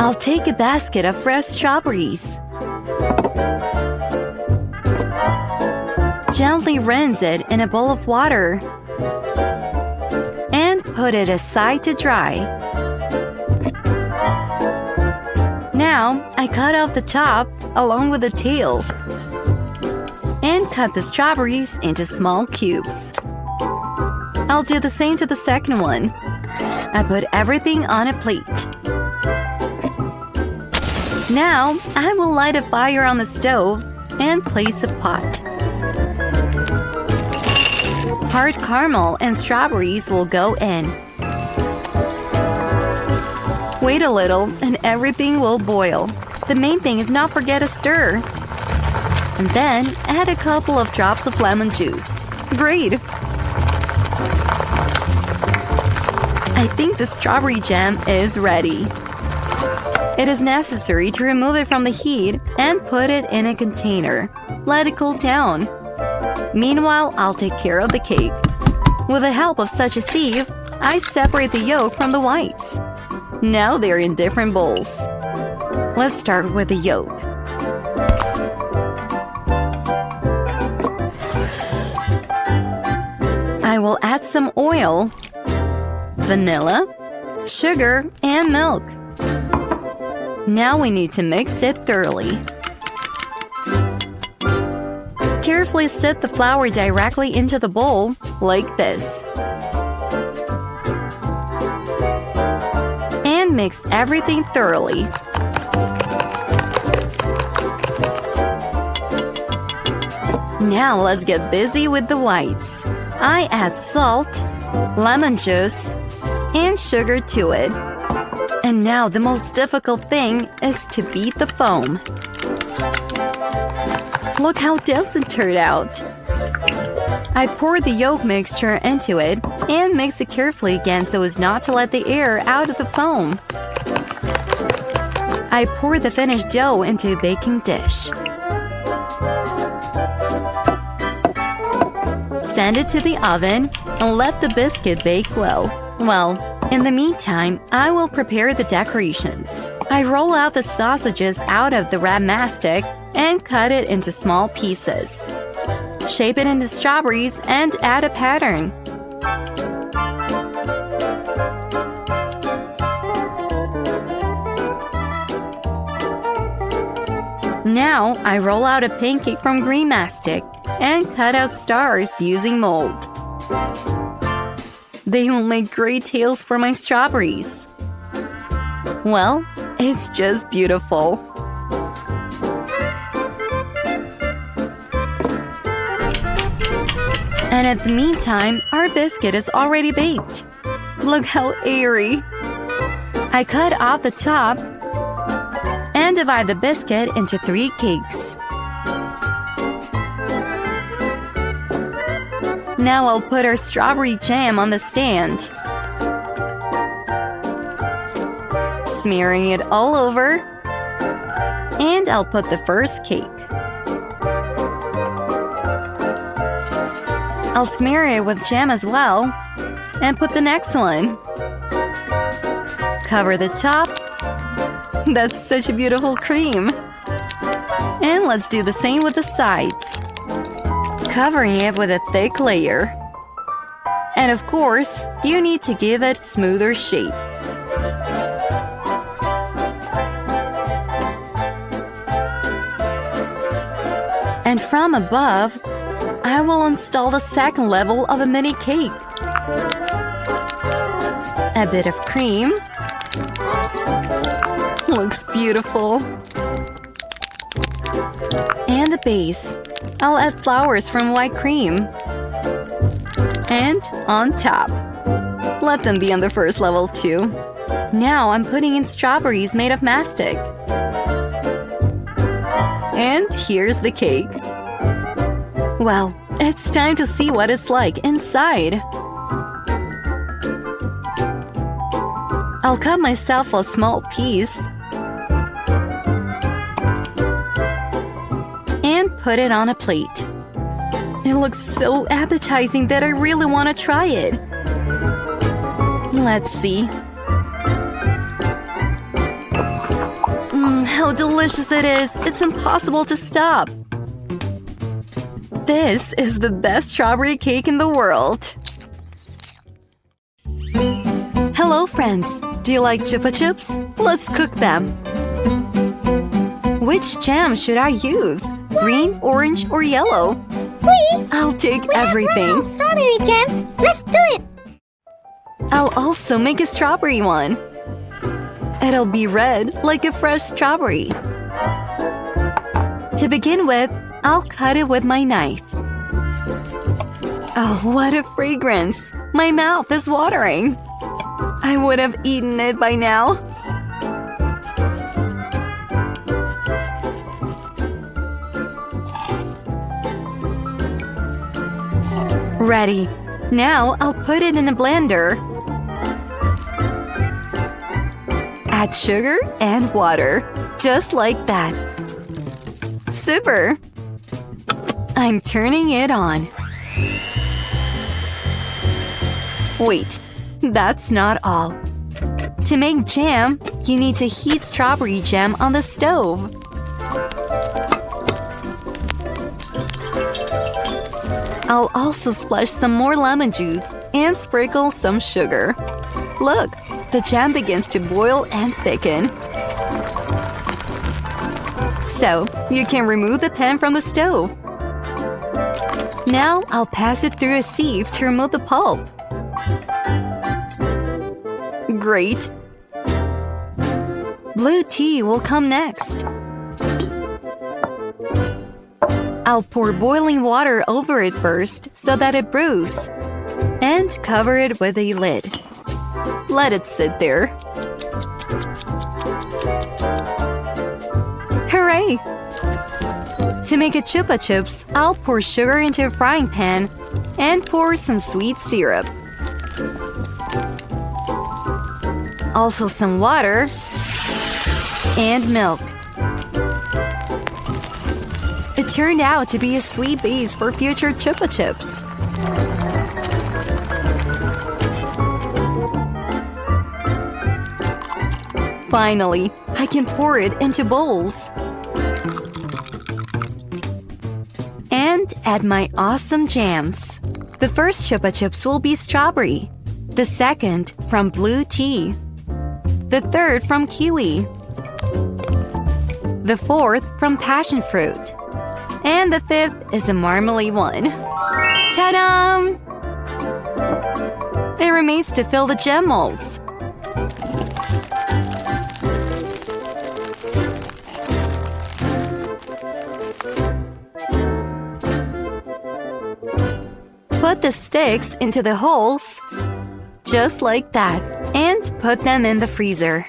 I'll take a basket of fresh strawberries. Gently rinse it in a bowl of water and put it aside to dry. Now, I cut off the top along with the tail and cut the strawberries into small cubes. I'll do the same to the second one. I put everything on a plate. Now, I will light a fire on the stove and place a pot. Hard caramel and strawberries will go in. Wait a little and everything will boil. The main thing is not forget to stir. And then add a couple of drops of lemon juice. Great! I think the strawberry jam is ready. It is necessary to remove it from the heat and put it in a container. Let it cool down. Meanwhile, I'll take care of the cake. With the help of such a sieve, I separate the yolk from the whites. Now they're in different bowls. Let's start with the yolk. I will add some oil, vanilla, sugar, and milk. Now we need to mix it thoroughly. Carefully set the flour directly into the bowl, like this. And mix everything thoroughly. Now let's get busy with the whites. I add salt, lemon juice, and sugar to it. And now the most difficult thing is to beat the foam. Look how dense it turned out. I pour the yolk mixture into it and mix it carefully again so as not to let the air out of the foam. I pour the finished dough into a baking dish. Send it to the oven and let the biscuit bake well. Well, in the meantime, I will prepare the decorations. I roll out the sausages out of the wrap mastic and cut it into small pieces. Shape it into strawberries and add a pattern. Now, I roll out a pancake from green mastic and cut out stars using mold. They will make great tails for my strawberries. Well, it's just beautiful. And at the meantime, our biscuit is already baked. Look how airy! I cut off the top and divide the biscuit into 3 cakes. Now I'll put our strawberry jam on the stand. Smearing it all over. And I'll put the first cake. I'll smear it with jam as well. And put the next one. Cover the top. That's such a beautiful cream. And let's do the same with the sides. Covering it with a thick layer. And of course, you need to give it smoother shape. And from above, I will install the second level of a mini cake. A bit of cream. Looks beautiful. And the base. I'll add flowers from white cream. And on top. Let them be on the first level too. Now I'm putting in strawberries made of mastic. And here's the cake. Well, it's time to see what it's like inside. I'll cut myself a small piece and put it on a plate. It looks so appetizing that I really want to try it. how delicious it is! It's impossible to stop! This is the best strawberry cake in the world! Hello, friends! Do you like Chupa Chups? Let's cook them! Which jam should I use? Green, orange, or yellow? I'll take everything! Strawberry jam! Let's do it! I'll also make a strawberry one! It'll be red like a fresh strawberry. To begin with, I'll cut it with my knife. Oh, what a fragrance! My mouth is watering! I would have eaten it by now. Ready. Now I'll put it in a blender. Add sugar and water, just like that. Super! I'm turning it on. Wait, that's not all. To make jam, you need to heat strawberry jam on the stove. I'll also splash some more lemon juice and sprinkle some sugar. Look, the jam begins to boil and thicken. So, you can remove the pan from the stove. Now, I'll pass it through a sieve to remove the pulp. Great! Blue tea will come next. I'll pour boiling water over it first so that it brews. And cover it with a lid. Let it sit there. Hooray! To make a Chupa Chups, I'll pour sugar into a frying pan and pour some sweet syrup. Also some water and milk. It turned out to be a sweet base for future Chupa Chups. Finally, I can pour it into bowls. And add my awesome jams. The first Chupa Chups will be strawberry. The second from blue tea. The third from kiwi. The fourth from passion fruit. And the fifth is a marmalade one. Ta-da! It remains to fill the jam molds. Put the sticks into the holes, just like that, and put them in the freezer.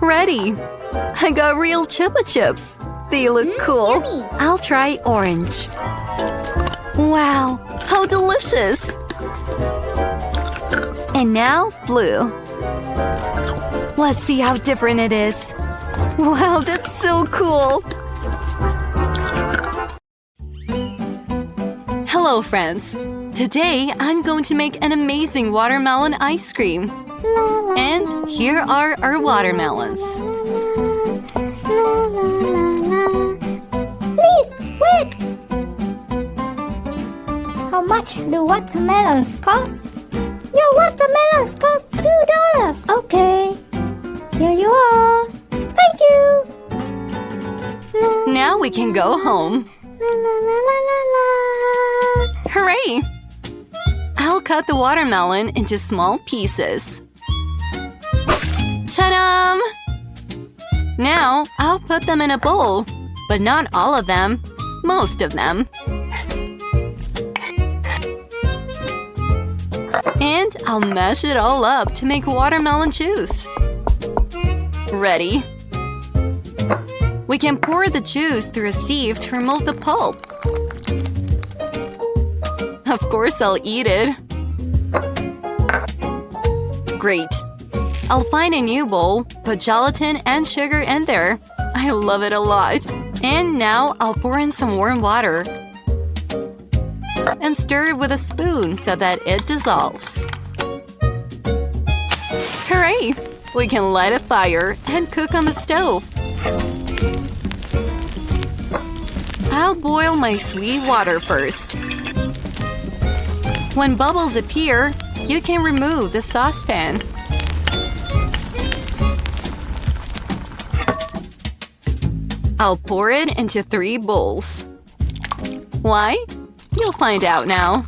Ready! I got real Chupa Chups! They look cool! Yummy. I'll try orange. Wow, how delicious! And now, blue. Let's see how different it is. Wow, that's so cool! Hello, friends! Today, I'm going to make an amazing watermelon ice cream. And here are our watermelons. Please, wait! How much do watermelons cost? Your watermelons cost $2. Okay. Here you are. Thank you. Now we can go home. Hooray! I'll cut the watermelon into small pieces. Ta-da! Now, I'll put them in a bowl, but not all of them, most of them. And I'll mash it all up to make watermelon juice. Ready? We can pour the juice through a sieve to remove the pulp. Of course I'll eat it. Great. I'll find a new bowl, put gelatin and sugar in there. I love it a lot. And now I'll pour in some warm water. And stir it with a spoon so that it dissolves. Hooray! We can light a fire and cook on the stove. I'll boil my sweet water first. When bubbles appear, you can remove the saucepan. I'll pour it into 3 bowls. Why? You'll find out now.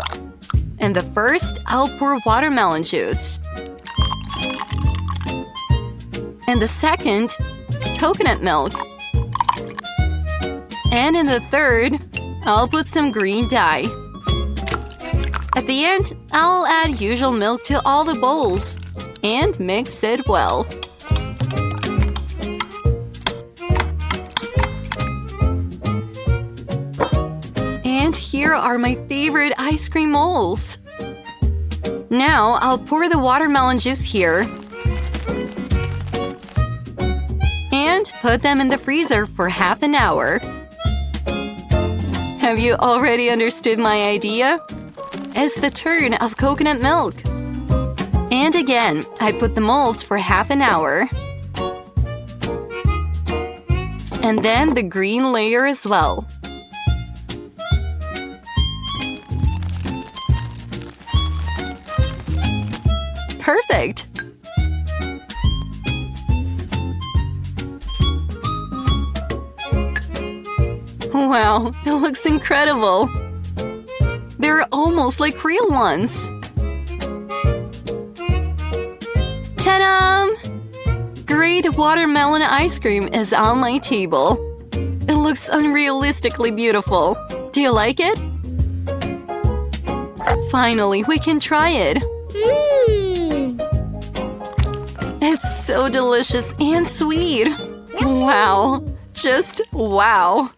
And the first, I'll pour watermelon juice. And the second, coconut milk. And in the third, I'll put some green dye. At the end, I'll add usual milk to all the bowls and mix it well. And here are my favorite ice cream molds. Now I'll pour the watermelon juice here and put them in the freezer for half an hour. Have you already understood my idea? It's the turn of coconut milk. And again, I put the molds for half an hour. And then the green layer as well. Perfect! Wow, it looks incredible! They're almost like real ones! Ta-da! Great watermelon ice cream is on my table. It looks unrealistically beautiful. Do you like it? Finally, we can try it! It's so delicious and sweet! Wow! Just wow!